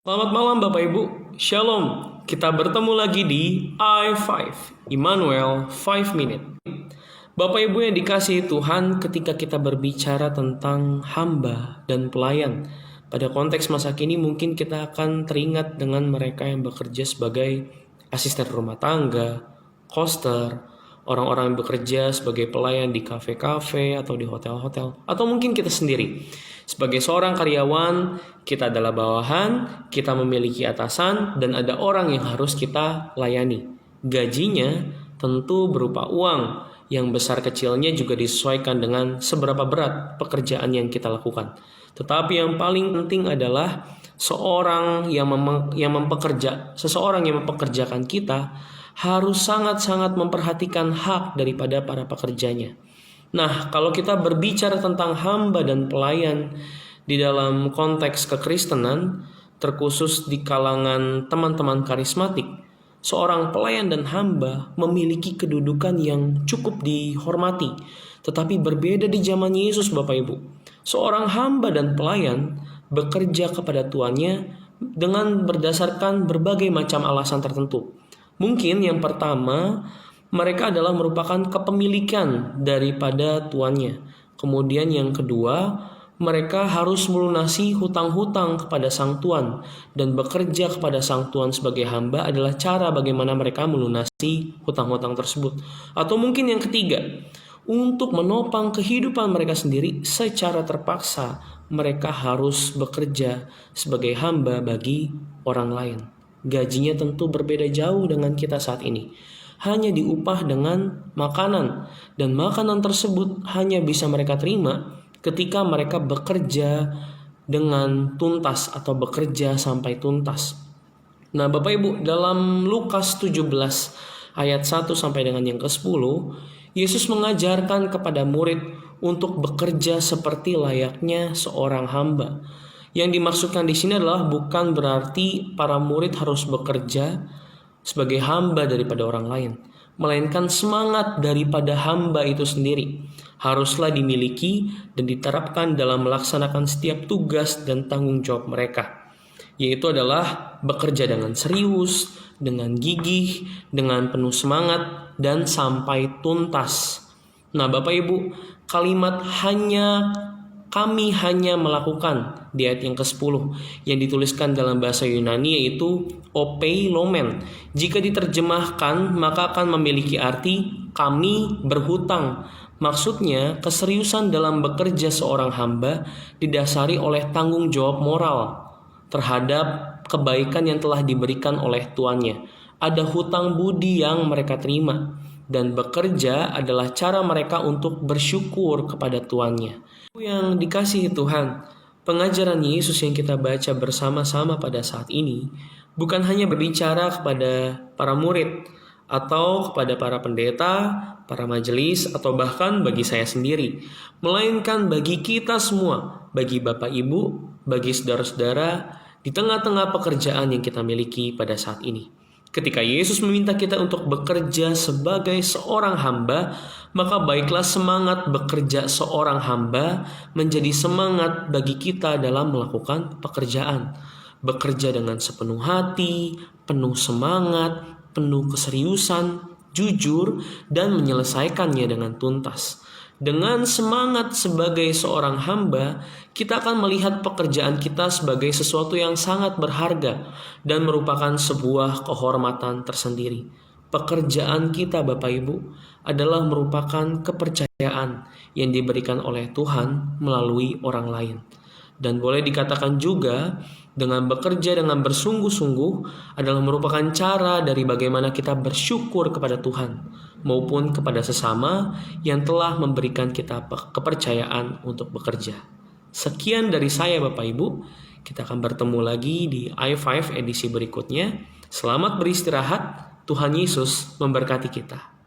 Selamat malam Bapak Ibu, Shalom. Kita bertemu lagi di I5, Immanuel 5 Minute. Bapak Ibu yang dikasihi Tuhan, ketika kita berbicara tentang hamba dan pelayan, pada konteks masa kini mungkin kita akan teringat dengan mereka yang bekerja sebagai asisten rumah tangga, koster, orang-orang yang bekerja sebagai pelayan di kafe-kafe atau di hotel-hotel, atau mungkin kita sendiri. Sebagai seorang karyawan, kita adalah bawahan, kita memiliki atasan, dan ada orang yang harus kita layani. Gajinya tentu berupa uang, yang besar kecilnya juga disesuaikan dengan seberapa berat pekerjaan yang kita lakukan. Tetapi yang paling penting adalah seseorang yang mempekerjakan kita harus sangat-sangat memperhatikan hak daripada para pekerjanya. Nah, kalau kita berbicara tentang hamba dan pelayan di dalam konteks kekristenan, terkhusus di kalangan teman-teman karismatik, seorang pelayan dan hamba memiliki kedudukan yang cukup dihormati. Tetapi berbeda di zaman Yesus, Bapak Ibu. Seorang hamba dan pelayan bekerja kepada tuannya dengan berdasarkan berbagai macam alasan tertentu. Mungkin yang pertama, mereka adalah merupakan kepemilikan daripada tuannya. Kemudian yang kedua, mereka harus melunasi hutang-hutang kepada sang tuan. Dan bekerja kepada sang tuan sebagai hamba adalah cara bagaimana mereka melunasi hutang-hutang tersebut. Atau mungkin yang ketiga, untuk menopang kehidupan mereka sendiri secara terpaksa, mereka harus bekerja sebagai hamba bagi orang lain. Gajinya tentu berbeda jauh dengan kita saat ini. Hanya diupah dengan makanan, dan makanan tersebut hanya bisa mereka terima ketika mereka bekerja dengan tuntas atau bekerja sampai tuntas. Nah, Bapak Ibu, dalam Lukas 17 ayat 1 sampai dengan yang ke-10, Yesus mengajarkan kepada murid untuk bekerja seperti layaknya seorang hamba. Yang dimaksudkan di sini adalah bukan berarti para murid harus bekerja sebagai hamba daripada orang lain, melainkan semangat daripada hamba itu sendiri haruslah dimiliki dan diterapkan dalam melaksanakan setiap tugas dan tanggung jawab mereka, yaitu adalah bekerja dengan serius, dengan gigih, dengan penuh semangat, dan sampai tuntas. Nah, Bapak Ibu, kalimat kami hanya melakukan di ayat yang ke-10 yang dituliskan dalam bahasa Yunani yaitu opeilomen. Jika diterjemahkan maka akan memiliki arti kami berhutang. Maksudnya keseriusan dalam bekerja seorang hamba didasari oleh tanggung jawab moral terhadap kebaikan yang telah diberikan oleh tuannya. Ada hutang budi yang mereka terima, dan bekerja adalah cara mereka untuk bersyukur kepada tuannya. Yang dikasihi Tuhan, pengajaran Yesus yang kita baca bersama-sama pada saat ini bukan hanya berbicara kepada para murid atau kepada para pendeta, para majelis, atau bahkan bagi saya sendiri, melainkan bagi kita semua, bagi Bapak Ibu, bagi saudara-saudara di tengah-tengah pekerjaan yang kita miliki pada saat ini. Ketika Yesus meminta kita untuk bekerja sebagai seorang hamba, maka baiklah semangat bekerja seorang hamba menjadi semangat bagi kita dalam melakukan pekerjaan. Bekerja dengan sepenuh hati, penuh semangat, penuh keseriusan, jujur, dan menyelesaikannya dengan tuntas. Dengan semangat sebagai seorang hamba, kita akan melihat pekerjaan kita sebagai sesuatu yang sangat berharga dan merupakan sebuah kehormatan tersendiri. Pekerjaan kita, Bapak Ibu, adalah merupakan kepercayaan yang diberikan oleh Tuhan melalui orang lain. Dan boleh dikatakan juga, dengan bekerja dengan bersungguh-sungguh adalah merupakan cara dari bagaimana kita bersyukur kepada Tuhan maupun kepada sesama yang telah memberikan kita kepercayaan untuk bekerja. Sekian dari saya Bapak Ibu, kita akan bertemu lagi di I5 edisi berikutnya. Selamat beristirahat, Tuhan Yesus memberkati kita.